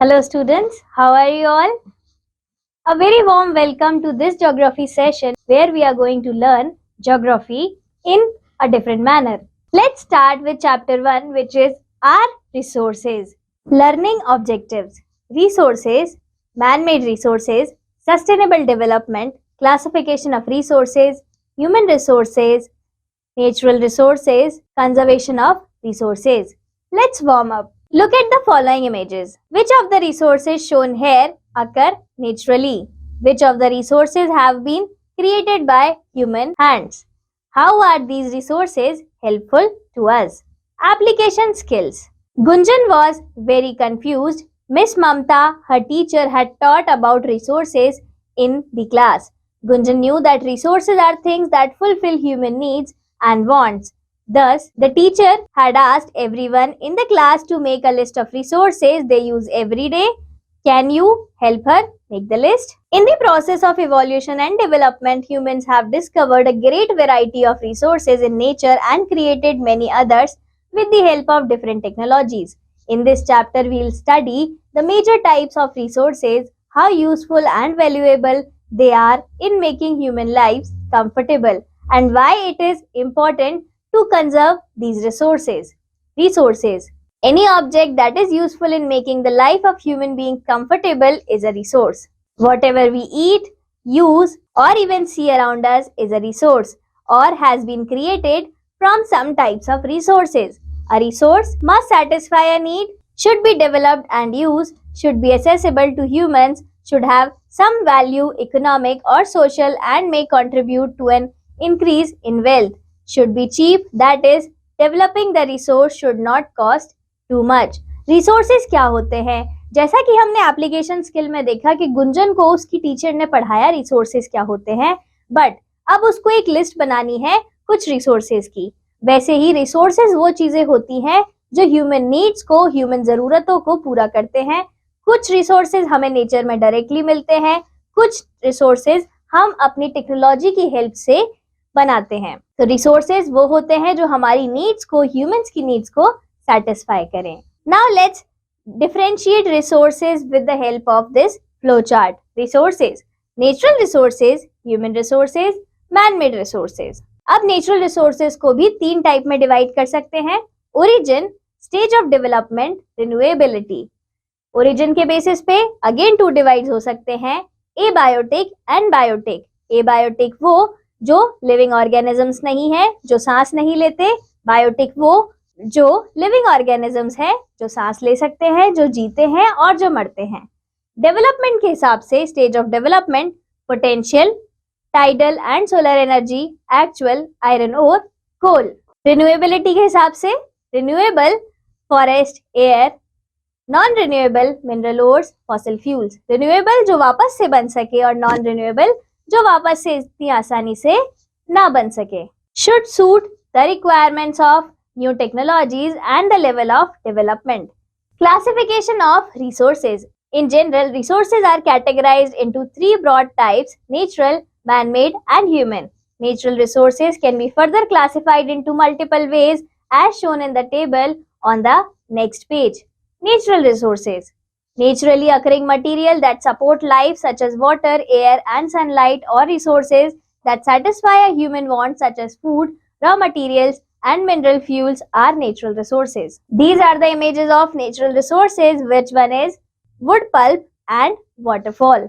Hello students, how are you all? A very warm welcome to this geography session where we are going to learn geography in a different manner. Let's start with chapter 1, which is our resources. Learning objectives. Resources, man-made resources, sustainable development, classification of resources, human resources, natural resources, conservation of resources. Let's warm up. Look at the following images. Which of the resources shown here occur naturally? Which of the resources have been created by human hands? How are these resources helpful to us? Application skills. Gunjan was very confused. Miss Mamta, her teacher, had taught about resources in the class. Gunjan knew that resources are things that fulfill human needs and wants. Thus, the teacher had asked everyone in the class to make a list of resources they use every day. Can you help her make the list? In the process of evolution and development, humans have discovered a great variety of resources in nature and created many others with the help of different technologies. In this chapter, we will study the major types of resources, how useful and valuable they are in making human lives comfortable, and why it is important to conserve these resources. Any object that is useful in making the life of human being comfortable is a resource. Whatever we eat, use, or even see around us is a resource or has been created from some types of resources. A resource must satisfy a need, should be developed and used, should be accessible to humans, should have some value, economic or social, and may contribute to an increase in wealth. Should be cheap, that is, developing the resource should not cost too much. Resources क्या होते हैं? जैसा कि हमने application skill में देखा कि गुंजन को उसकी टीचर ने पढ़ाया रिसोर्सेज क्या होते हैं, बट अब उसको एक लिस्ट बनानी है कुछ रिसोर्सेज की. वैसे ही रिसोर्सेज वो चीजें होती हैं जो ह्यूमन नीड्स को, ह्यूमन जरूरतों को पूरा करते हैं. कुछ रिसोर्सेज हमें नेचर में डायरेक्टली मिलते हैं, कुछ रिसोर्सेज हम अपनी टेक्नोलॉजी की हेल्प से बनाते हैं. तो रिसोर्सेज वो होते हैं जो हमारी नीड्स को, ह्यूमंस की नीड्स को सेटिस्फाई करें. Now let's differentiate resources with the help of this flow chart. Resources, natural resources, human resources, man made resources. अब नेचुरल रिसोर्सेज को भी 3 टाइप में डिवाइड कर सकते हैं. Origin, stage of development, renewability. Origin के बेसिस पे अगेन 2 डिवाइड हो सकते हैं, एबायोटिक एंड बायोटिक. एबायोटिक वो जो लिविंग ऑर्गेनिजम्स नहीं है, जो सांस नहीं लेते. बायोटिक वो जो लिविंग ऑर्गेनिजम्स है, जो सांस ले सकते हैं, जो जीते हैं और जो मरते हैं. डेवलपमेंट के हिसाब से stage of development, potential, tidal and solar energy, actual, iron ore, coal. Renewability के हिसाब से renewable, forest, air. Non renewable, mineral ores, fossil fuels. Renewable जो वापस से बन सके और नॉन रिन्यूएबल जो वापस से इतनी आसानी से ना बन सके. Should suit the requirements of new technologies and the level of development. Classification of resources. In general, resources are categorized into 3 broad types: natural, man-made and human. Natural resources can be further classified into multiple ways as shown in the table on the next page. Natural resources. Naturally occurring material that support life such as water, air and sunlight, or resources that satisfy a human want such as food, raw materials and mineral fuels are natural resources. These are the images of natural resources. Which one is wood pulp and waterfall.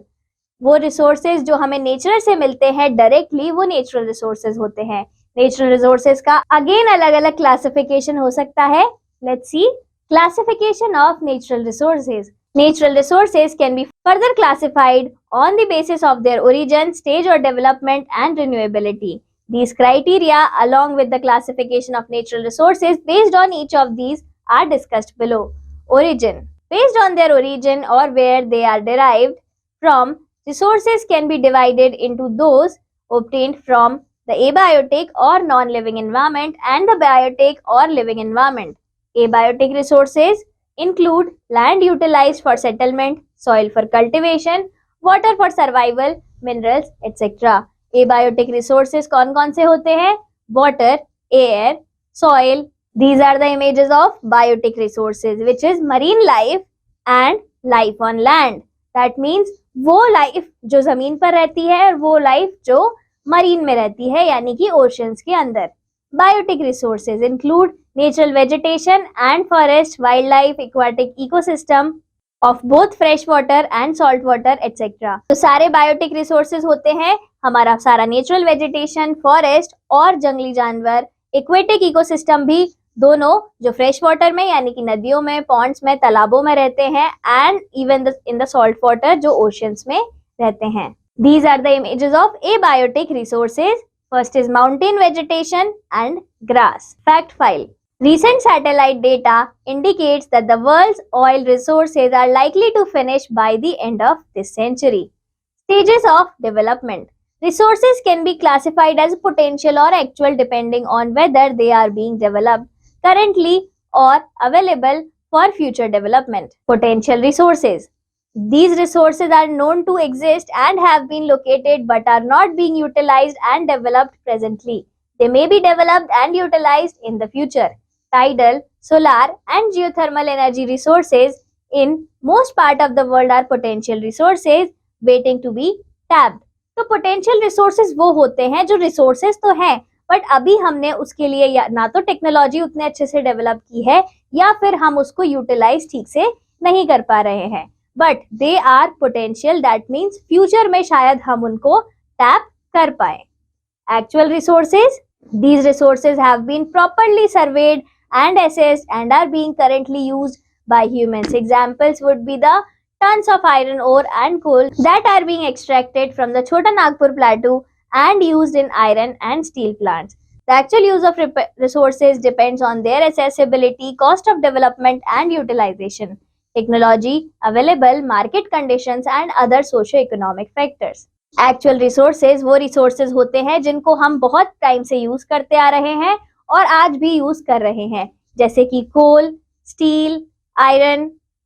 वो resources जो हमें nature से मिलते हैं directly, वो natural resources होते हैं. Natural resources का again अलग अलग classification हो सकता है. Let's see classification of natural resources. Natural resources can be further classified on the basis of their origin, stage or development and renewability. These criteria along with the classification of natural resources based on each of these are discussed below. Origin. Based on their origin or where they are derived from, resources can be divided into those obtained from the abiotic or non-living environment and the biotic or living environment. Abiotic resources include land utilized for settlement, soil for cultivation, water for survival, minerals, etc. Abiotic resources कौन कौन से होते हैं? Water, air, soil. These are the images of biotic resources, which is marine life and life on land, that means वो life जो जमीन पर रहती है और वो लाइफ जो मरीन में रहती है यानी कि ओशंस के अंदर। Biotic resources include natural vegetation and forest, wild life, aquatic ecosystem of both fresh water and salt water etcetera. तो सारे बायोटिक रिसोर्सेज होते हैं हमारा सारा नेचुरल वेजिटेशन, फॉरेस्ट और जंगली जानवर, एक्वेटिक इकोसिस्टम भी, दोनों जो फ्रेश वाटर में यानी कि नदियों में, पॉन्ड्स में, तालाबों में रहते हैं, and even in the salt water जो ओशंस में रहते हैं। These are the images of abiotic resources. First is mountain vegetation and grass. Fact file. Recent satellite data indicates that the world's oil resources are likely to finish by the end of this century. Stages of development. Resources can be classified as potential or actual depending on whether they are being developed currently or available for future development. Potential resources. These resources are known to exist and have been located but are not being utilized and developed presently. They may be developed and utilized in the future. Tidal, solar and geothermal energy resources in most part of the world are potential resources waiting to be tapped. तो potential resources वो होते हैं जो resources तो हैं but अभी हमने उसके लिए या ना तो टेक्नोलॉजी उतने अच्छे से डेवलप की है या फिर हम उसको यूटिलाइज ठीक से नहीं कर पा रहे हैं, but they are potential, that means future में शायद हम उनको टैप कर पाए। Actual resources, these resources have been properly surveyed and assessed and are being currently used by humans. Examples would be the tons of iron ore and coal that are being extracted from the Chota Nagpur plateau and used in iron and steel plants. The actual use of resources depends on their accessibility, cost of development and utilization, technology available, market conditions and other socio-economic factors. Actual resources वो resources होते हैं जिनको हम बहुत time से use करते आ रहे हैं और आज भी यूज कर रहे हैं, जैसे कि coal, steel, iron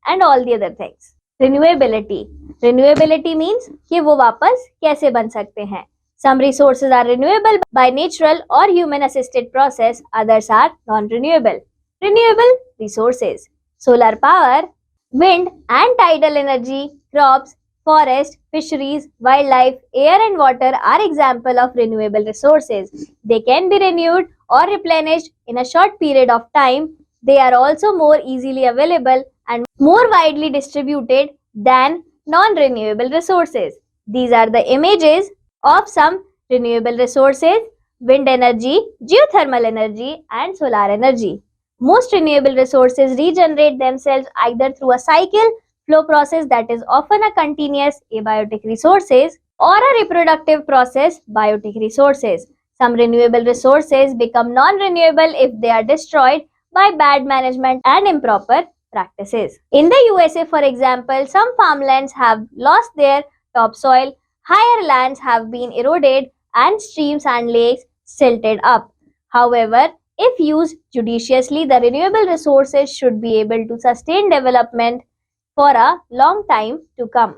and all the other things. Renewability, renewability means कि वो वापस कैसे बन सकते हैं। Some resources are renewable by natural और human assisted process, others are non renewable. Renewable resources, solar power, wind and tidal energy, crops, forest, fisheries, wildlife, air and water are example of renewable resources. They can be renewed or replenished in a short period of time. They are also more easily available and more widely distributed than non-renewable resources. These are the images of some renewable resources: wind energy, geothermal energy and solar energy. Most renewable resources regenerate themselves either through a cycle flow process that is often a continuous abiotic resources or a reproductive process biotic resources. Some renewable resources become non-renewable if they are destroyed by bad management and improper practices. In the USA, for example, some farmlands have lost their topsoil, higher lands have been eroded, and streams and lakes silted up. However, if used judiciously, the renewable resources should be able to sustain development for a long time to come.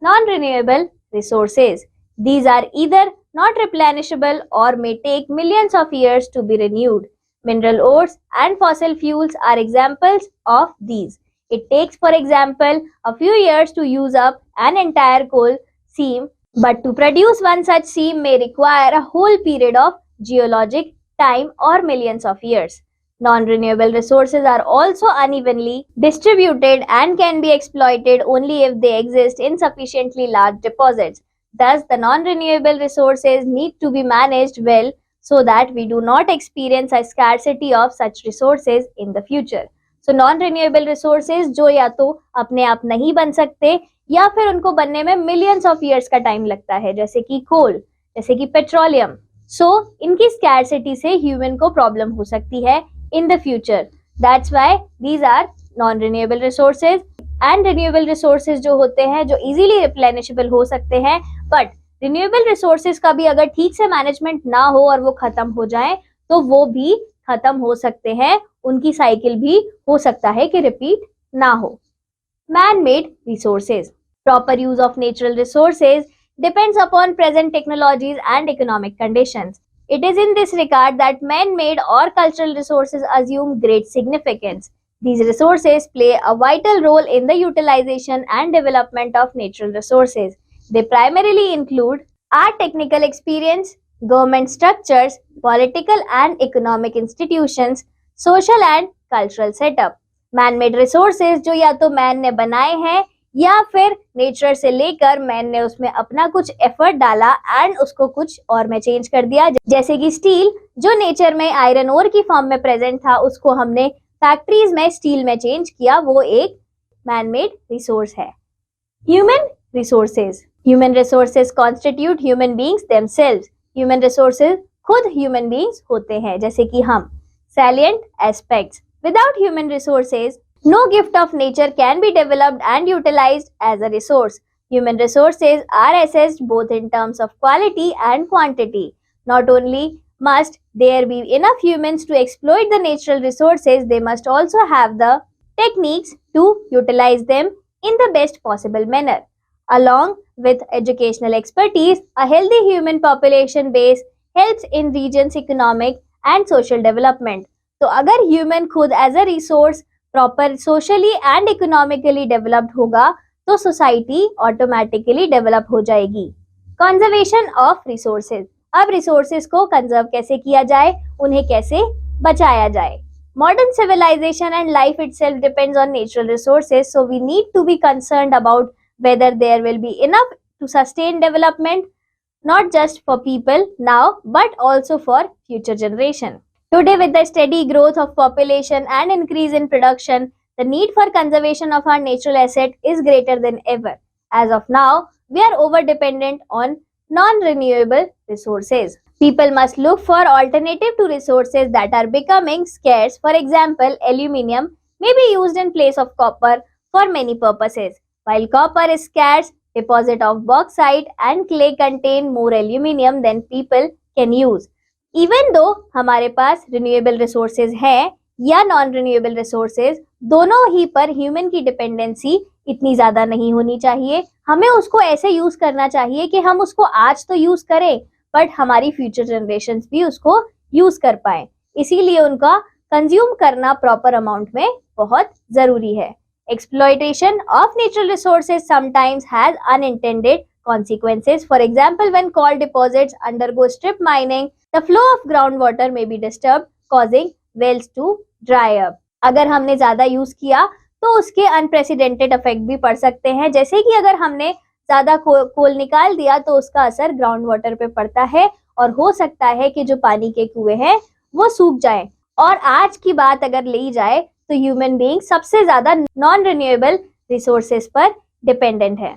Non-renewable resources. These are either not replenishable or may take millions of years to be renewed. Mineral ores and fossil fuels are examples of these. It takes, for example, a few years to use up an entire coal seam, but to produce one such seam may require a whole period of geologic time or millions of years. Non-renewable resources are also unevenly distributed and can be exploited only if they exist in sufficiently large deposits. Thus, the non-renewable resources need to be managed well so that we do not experience a scarcity of such resources in the future. So, non-renewable resources जो या तो अपने आप नहीं बन सकते या फिर उनको बनने में millions of years का time लगता है, जैसे कि coal, जैसे कि petroleum. So, इनकी scarcity से human को problem हो सकती है in the future. That's why these are non-renewable resources and renewable resources जो होते हैं जो easily replenishable हो सकते हैं, but renewable resources का भी अगर ठीक से management ना हो और वो खत्म हो जाए तो वो भी खत्म हो सकते हैं, उनकी साइकिल भी हो सकता है कि रिपीट ना हो। Man-made resources. Proper use of natural resources depends upon present technologies and economic conditions. It is in this regard that man-made or cultural resources assume great significance. These resources play a vital role in the utilization and development of natural resources. They primarily include our technical experience, government structures, political and economic institutions, social and cultural setup. Man-made resources जो या तो man ने बनाए हैं या फिर nature से लेकर मैन ने उसमें अपना कुछ एफर्ट डाला एंड उसको कुछ और में चेंज कर दिया, जैसे कि स्टील जो नेचर में आयरन ओर की फॉर्म में प्रेजेंट था उसको हमने फैक्ट्रीज में स्टील में चेंज किया, वो एक मैन मेड रिसोर्स है. Human resources constitute human beings themselves. Human resources खुद ह्यूमन बीइंग्स होते हैं, जैसे कि हम. Salient aspects. Without human resources, no gift of nature can be developed and utilized as a resource. Human resources are assessed both in terms of quality and quantity. Not only must there be enough humans to exploit the natural resources, they must also have the techniques to utilize them in the best possible manner. Along with educational expertise, a healthy human population base helps in region's economic and social development. तो अगर human खुद as a resource proper socially and economically developed होगा तो society automatically develop हो जाएगी. Conservation of resources. अब resources को conserve कैसे किया जाए, उन्हें कैसे बचाया जाए. Modern civilization and life itself depends on natural resources, so we need to be concerned about whether there will be enough to sustain development, not just for people now but also for future generation. Today, with the steady growth of population and increase in production, the need for conservation of our natural asset is greater than ever. As of now, we are over-dependent on non-renewable resources. People must look for alternative to resources that are becoming scarce. For example, aluminium may be used in place of copper for many purposes. While copper is scarce, deposit of bauxite and clay contain more aluminium than people can use. Even though हमारे पास renewable resources हैं या non renewable resources, दोनों ही पर human की dependency इतनी ज्यादा नहीं होनी चाहिए. हमें उसको ऐसे यूज करना चाहिए कि हम उसको आज तो यूज करें बट हमारी फ्यूचर जनरेशंस भी उसको यूज कर पाए. इसीलिए उनका कंज्यूम करना प्रॉपर अमाउंट में बहुत जरूरी है. Exploitation of natural resources sometimes has unintended consequences. For example, when coal deposits undergo strip mining, the flow of groundwater may be disturbed, causing wells to dry up. अगर हमने ज्यादा use किया तो उसके अनप्रेसिडेंटेड इफेक्ट भी पड़ सकते हैं, जैसे कि अगर हमने ज्यादा कोल निकाल दिया तो उसका असर ग्राउंड वाटर पे पड़ता है और हो सकता है कि जो पानी के कुएं हैं वो सूख जाएं. और आज की बात अगर ली जाए तो ह्यूमन बीइंग सबसे ज्यादा नॉन रिन्यूएबल रिसोर्सेज पर डिपेंडेंट है.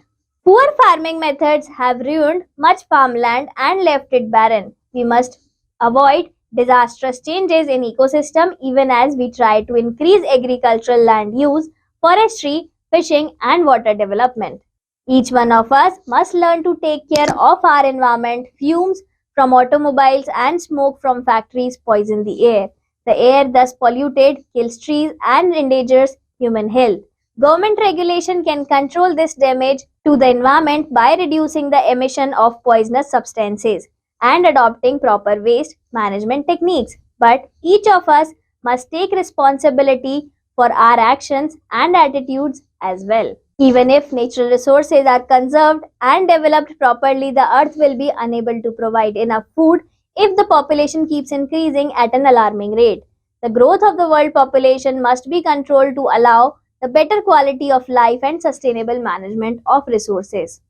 Poor farming methods have ruined much farmland and left it barren. We must avoid disastrous changes in ecosystem even as we try to increase agricultural land use, forestry, fishing and water development. Each one of us must learn to take care of our environment. Fumes from automobiles and smoke from factories poison the air. The air thus polluted kills trees and endangers human health. Government regulation can control this damage to the environment by reducing the emission of poisonous substances and adopting proper waste management techniques. But each of us must take responsibility for our actions and attitudes as well. Even if natural resources are conserved and developed properly, the earth will be unable to provide enough food if the population keeps increasing at an alarming rate. The growth of the world population must be controlled to allow the better quality of life and sustainable management of resources.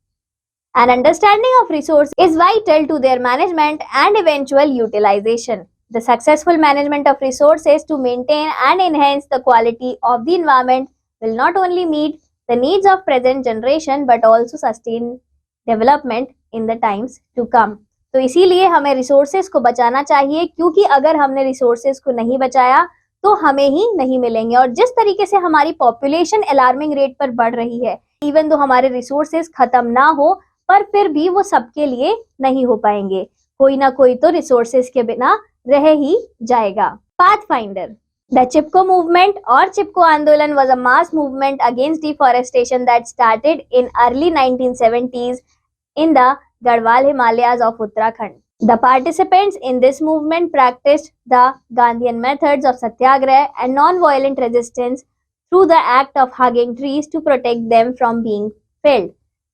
An understanding of resources is vital to their management and eventual utilization. The successful management of resources to maintain and enhance the quality of the environment will not only meet the needs of present generation but also sustain development in the times to come. तो इसीलिए हमें resources को बचाना चाहिए, क्योंकि अगर हमने resources को नहीं बचाया तो हमें ही नहीं मिलेंगे. और जिस तरीके से हमारी पॉपुलेशन अलार्मिंग रेट पर बढ़ रही है, इवन दो हमारे रिसोर्सेज खत्म ना हो पर फिर भी वो सबके लिए नहीं हो पाएंगे. कोई ना कोई तो रिसोर्सेज के बिना रह ही जाएगा. Pathfinder. The Chipko movement or Chipko Andolan was a mass movement against deforestation that started in early 1970s in the Garhwal Himalayas of Uttarakhand. The participants in this movement practiced the Gandhian methods of satyagraha and non-violent resistance through the act of hugging trees to protect them from being felled.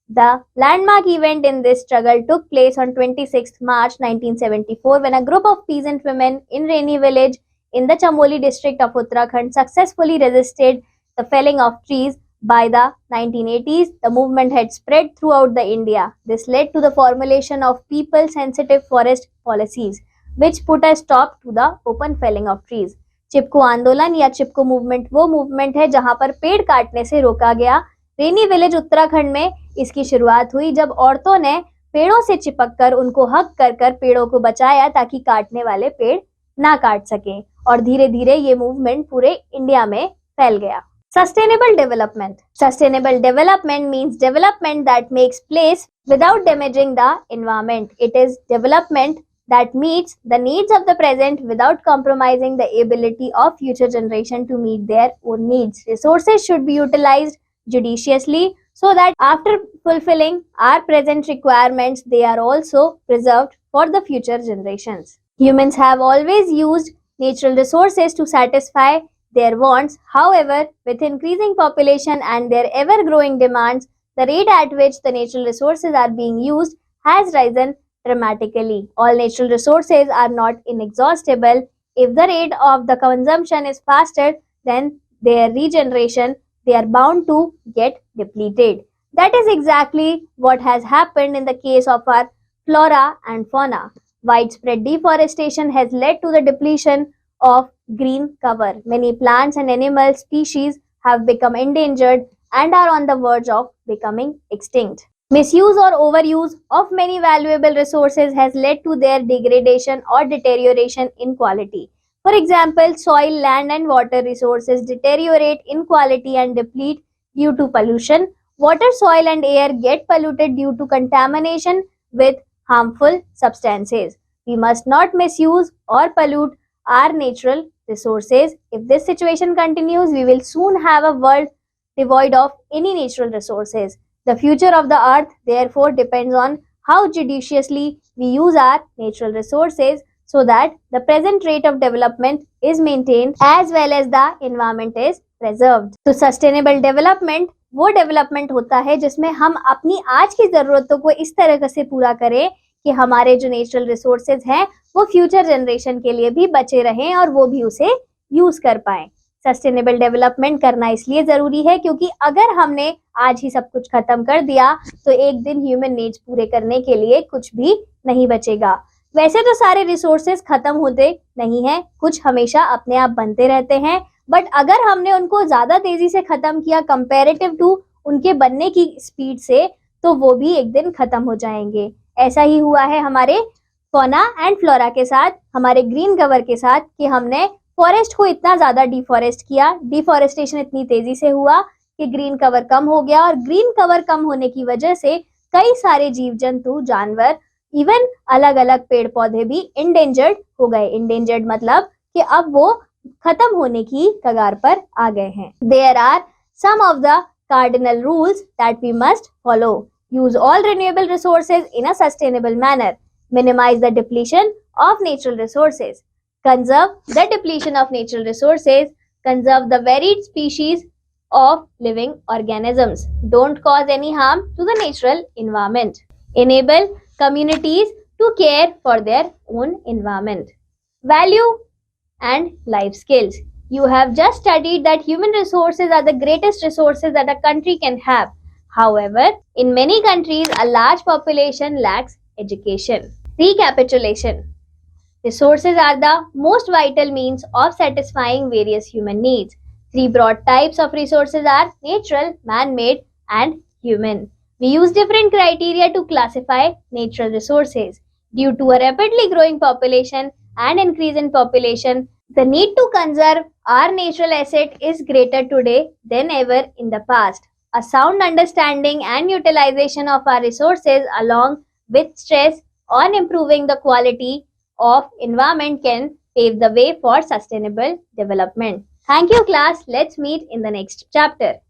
The landmark event in this struggle took place on 26 March 1974 when a group of peasant women in Raini village in the Chamoli district of Uttarakhand successfully resisted the felling of trees. By the 1980s, the movement had spread throughout the India. This led to the formulation of people-sensitive forest policies, which put a stop to the open felling of trees. चिपको आंदोलन या चिपको movement वो movement है जहां पर पेड़ काटने से रोका गया। रेनी विलेज उत्तराखंड में इसकी शुरुआत हुई जब औरतों ने पेड़ों से चिपककर उनको हक कर कर पेड़ों को बचाया ताकि काटने वाले पेड़ ना काट सके और धीरे धीरे ये मूवमेंट पूरे इंडिया में फैल गया। Sustainable development. Sustainable development means development that makes place without damaging the environment. It is development that meets the needs of the present without compromising the ability of future generation to meet their own needs. Resources should be utilized judiciously so that after fulfilling our present requirements, they are also preserved for the future generations. Humans have always used natural resources to satisfy their wants. However, with increasing population and their ever-growing demands, the rate at which the natural resources are being used has risen dramatically. All natural resources are not inexhaustible. If the rate of the consumption is faster than their regeneration, they are bound to get depleted. That is exactly what has happened in the case of our flora and fauna. Widespread deforestation has led to the depletion of green cover. Many plants and animal species have become endangered and are on the verge of becoming extinct. Misuse or overuse of many valuable resources has led to their degradation or deterioration in quality. For example, soil, land and water resources deteriorate in quality and deplete due to pollution. Water, soil and air get polluted due to contamination with harmful substances. We must not misuse or pollute our natural resources. If this situation continues, we will soon have a world devoid of any natural resources. The future of the earth, therefore, depends on how judiciously we use our natural resources so that the present rate of development is maintained as well as the environment is preserved. तो sustainable development वो development होता है जिसमें हम अपनी आज की जरूरतों को इस तरह से पूरा करें कि हमारे जो नेचुरल रिसोर्सेज हैं वो फ्यूचर जनरेशन के लिए भी बचे रहें और वो भी उसे यूज कर पाएं। सस्टेनेबल डेवलपमेंट करना इसलिए जरूरी है क्योंकि अगर हमने आज ही सब कुछ खत्म कर दिया तो एक दिन ह्यूमन नीड्स पूरे करने के लिए कुछ भी नहीं बचेगा। वैसे तो सारे रिसोर्सेज खत्म होते नहीं हैं, कुछ हमेशा अपने आप बनते रहते हैं, बट अगर हमने उनको ज्यादा तेजी से खत्म किया कंपैरेटिव टू उनके बनने की स्पीड से तो वो भी एक दिन खत्म हो जाएंगे। ऐसा ही हुआ है हमारे फौना एंड फ्लोरा के साथ, हमारे ग्रीन कवर के साथ कि हमने फॉरेस्ट को इतना ज्यादा डिफॉरेस्ट किया, डिफॉरेस्टेशन इतनी तेजी से हुआ कि ग्रीन कवर कम हो गया और ग्रीन कवर कम होने की वजह से कई सारे जीव जंतु, जानवर, इवन अलग अलग पेड़ पौधे भी इंडेंजर्ड हो गए। इंडेंजर्ड मतलब कि अब वो खत्म होने की कगार पर आ गए हैं। There are some of the cardinal rules that we must follow. Use all renewable resources in a sustainable manner. Minimize the depletion of natural resources. Conserve the depletion of natural resources. Conserve the varied species of living organisms. Don't cause any harm to the natural environment. Enable communities to care for their own environment. Value and life skills. You have just studied that human resources are the greatest resources that a country can have. However, in many countries, a large population lacks education. Recapitulation. Resources are the most vital means of satisfying various human needs. Three broad types of resources are natural, man-made, and human. We use different criteria to classify natural resources. Due to a rapidly growing population and increase in population, the need to conserve our natural asset is greater today than ever in the past. A sound understanding and utilization of our resources along with stress on improving the quality of environment can pave the way for sustainable development. Thank you class. Let's meet in the next chapter.